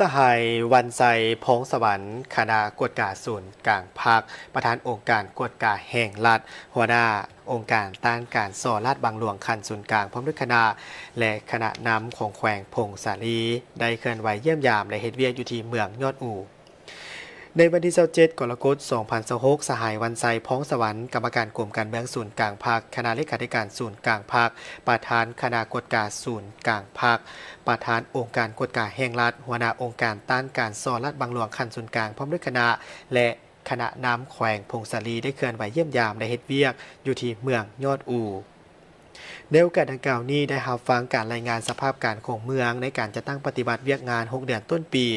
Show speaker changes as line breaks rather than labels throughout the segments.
สหายวันไซพงสวรรค์คณะกวดกาศูนย์กลางภาคประธานองค์การกวดกาแห่งรัฐหัวหน้าองค์การต้านการส่อลาดบางหลวงคันศูนย์กลางพร้อมด้วยคณะและคณะนำของแขวงพงสาลีได้เคลื่อนไหวเยี่ยมยามและเฮ็ดเวียกอยู่ที่เมืองยอดอู่ในวันที่27กรกฎาคม2026สหายวันไซพ้องสวรรค์กรรมการกลุ่มการเมืองศูนย์กลางภาคคณะเลขาธิการศูนย์กลางภาคประธานคณะกฎการศูนย์กลางภาคประธานองค์การกฎการแห่งรัฐหัวหน้าองค์การต้านการส่อลาดบางหลวงคันศูนย์กลางพร้อมด้วยคณะและคณะนำแขวงพงสาลีได้เคลื่อนไหวเยี่ยมยามและเฮ็ดเวียกอยู่ที่เมืองยอดอู่ในโอกาสดังกล่าวนี้ได้รับฟังการรายงานสภาพการของเมืองในการจะตั้งปฏิบัติเวียกงาน6เดือนต้นปี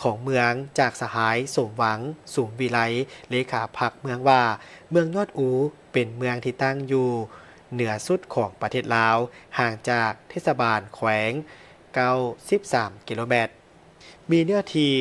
ของเมืองจากสหายสมหวังสุมวิไลเลขาพักเมืองว่าเมืองยอดอูเป็นเมืองที่ตั้งอยู่เหนือสุดของประเทศลาวห่างจากเทศบาลแขวง93กิโลเมตรมีเนื้อที่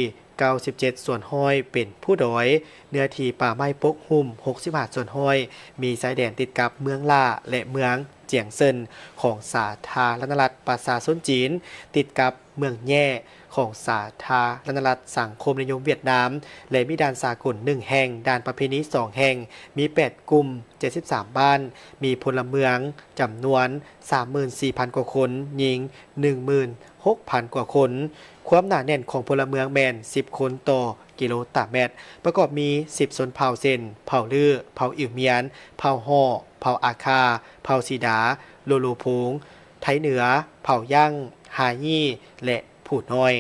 97ส่วนห้อยเป็นผู้ดอยเนื้อที่ป่าไม้ปกหุ่ม65ส่วนห้อยมีสายแดนติดกับเมืองล่าและเมืองเจียงเซินของสาธารณรัฐประชาชนจีนติดกับเมืองแย่ของสาธารณรัฐสังคมนิยมเวียดนามและมีด่านสากล1แห่งด่านประเพณี2แห่งมี8กลุ่ม73บ้านมีพลเมืองจำนวน 34,000 กว่าคนหญิง 16,000 กว่าคนความหนาแน่นของพลเมืองแมน10คนต่อกิโลตารเมตรประกอบมี10ชนเผ่าเซนเผ่าลือเผ่าอิ๋วเมียนเผ่าห่อเผ่าอาคาเผ่าสีดาโลโลพงไทยเหนือเผ่ายั่งหายี่และผู้น้อย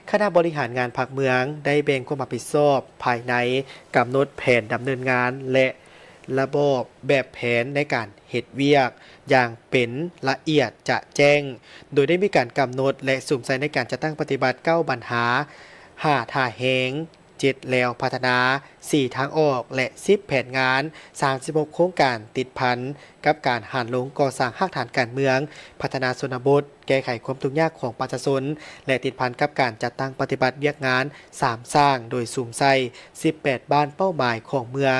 คณะบริหารงานพรรคเมืองได้แบ่งความรับผิดชอบภายในกำหนดแผนดำเนินงานและระบบแบบแผนในการเฮ็ดเวียกอย่างเป็นละเอียดจะแจ้งโดยได้มีการกำหนดและสุ่มใส่ในการจัดตั้งปฏิบัติ9ปัญหา5ท่าแหง7แล้วพัฒนา4ทางออกและ10แผนงาน36โครงการติดพันกับการหันลงก่อสร้างรากฐานการเมืองพัฒนาชนบทแก้ไขความทุกข์ยากของประชาชนและติดพันกับการจัดตั้งปฏิบัติเวียกงาน3สร้างโดยสุ่มใส่18บ้านเป้าหมายของเมือง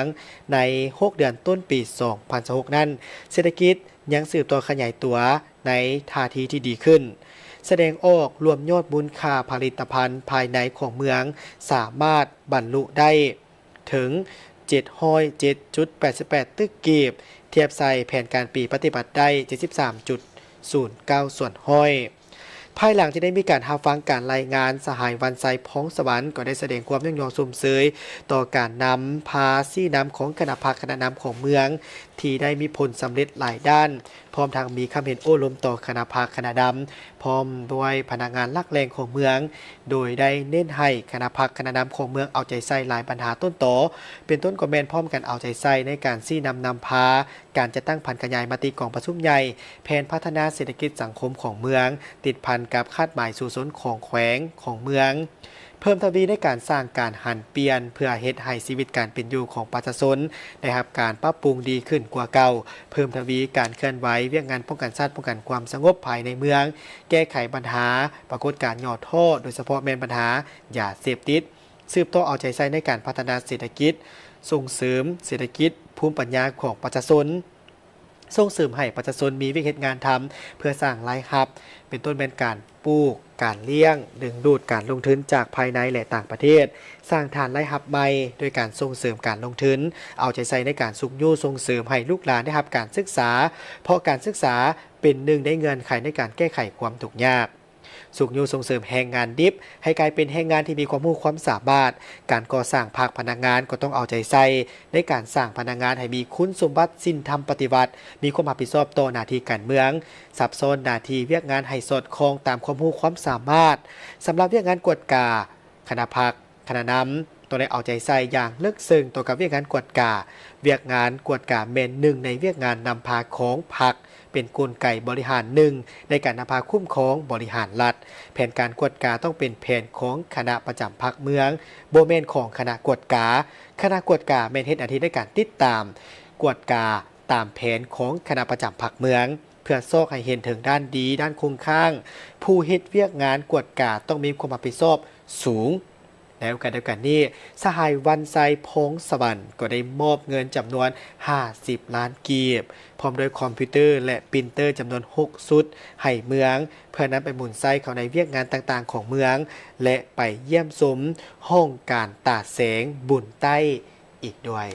ใน6เดือนต้นปี2026นั้นเศรษฐกิจยังสืบต่อขยายตัวในท่าทีที่ดีขึ้นแสดงออกรวมยอดมูลค่าผลิตภัณฑ์ภายในของเมืองสามารถบรรลุได้ถึง707.88 ตึกกีบเทียบใส่แผนการปีปฏิบัติได้ 73.09 ส่วนห้อยภายหลังที่ได้มีการรับฟังการรายงานสหายวันไซพ้องสวรรค์ก็ได้แสดงความยกย่องสุ่มเสยต่อการนำพาซี่นำของคณะพรรคคณะนำของเมืองที่ได้มีผลสำเร็จหลายด้านพร้อมทางมีคำเห็นโอ้ล้มต่อคณะพรรคคณะดำพร้อมด้วยพนักงานลักแรงของเมืองโดยได้เน้นให้คณะพรรคคณะนำของเมืองเอาใจใส่หลายปัญหาต้นต่อเป็นต้นก็แม่นพร้อมกันเอาใจใส่ในการซี่นำพาการจะตั้งพันขยายมติกองประชุมใหญ่แผนพัฒนาเศรษฐกิจสังคมของเมืองติดพันกับคาดหมายสู่สนของแขวงของเมืองเพิ่มทวีในการสร้างการหันเปลี่ยนเพื่อเฮ็ดให้ชีวิตการเป็นอยู่ของประชาชนได้รับการปรับปรุงดีขึ้นกว่าเก่าเพิ่มทวีการเคลื่อนไหวเวียกงานป้องกันชาติป้องกันความสงบภายในเมืองแก้ไขปัญหาปรากฏการณ์ย่อท่อโดยเฉพาะแม่นปัญหายาเสพติดสืบต่อเอาใจใส่ในการพัฒนาเศรษฐกิจส่งเสริมเศรษฐกิจภูมิปัญญาของประชาชนส่งเสริมให้ประชาชนมีวิธีงานทำเพื่อสร้างรายรับเป็นต้นเป็นการปลูกการเลี้ยงดึงดูดการลงทุนจากภายในและต่างประเทศสร้างฐานรายรับใหม่โดยการส่งเสริมการลงทุนเอาใจใส่ในการสุขยู่ส่งเสริมให้ลูกหลานได้รับการศึกษาเพราะการศึกษาเป็นหนึ่งในเงื่อนไขในการแก้ไขความทุกข์ยากสุขยู่ส่งเสริมแรงงานดิบให้กลายเป็นแรงงานที่มีความรู้ความสามารถการก่อสร้างภาคพนักงานก็ต้องเอาใจใส่ในการสร้างพนักงานให้มีคุณสมบัติศีลธรรมปฏิบัติมีความรับผิดชอบต่อหน้าที่การเมืองสับซ้อนหน้าที่เวียกงานให้สอดคล้องตามความรู้ความสามารถสำหรับเวียกงานกวดกาคณะพรรคคณะนำต้องได้เอาใจใส่อย่างลึกซึ้งต่อกับเวียกงานกวดกาเวียกงานกวดกาเป็นหนึ่งในเวียกงานนำพาของพรรคเป็นกลไกบริหารหนึ่งในการนำพาคุ้มครองบริหารรัฐแผนการกวดกาต้องเป็นแผนของคณะประจำพรรคเมืองโบเมนของคณะกวดกาคณะกวดกาเมนเฮ็ดหน้าที่ในการติดตามกวดกาตามแผนของคณะประจำพรรคเมืองเพื่อซอกให้เห็นถึงด้านดีด้านคงข้างผู้เฮ็ดเวียกงานกวดกาต้องมีความรับผิดชอบสูง ในโอกาสเดียวกันนี้สหายวันไซพงษ์สวรรค์ก็ได้มอบเงินจำนวน50 ล้านกีบพร้อมด้วยคอมพิวเตอร์และปรินเตอร์จำนวน6ชุดให้เมืองเพื่อนำไปหมุนไส้เข้าในเวียกงานต่างๆของเมืองและไปเยี่ยมชมห้องการตาดแสงบุญใต้อีกด้วย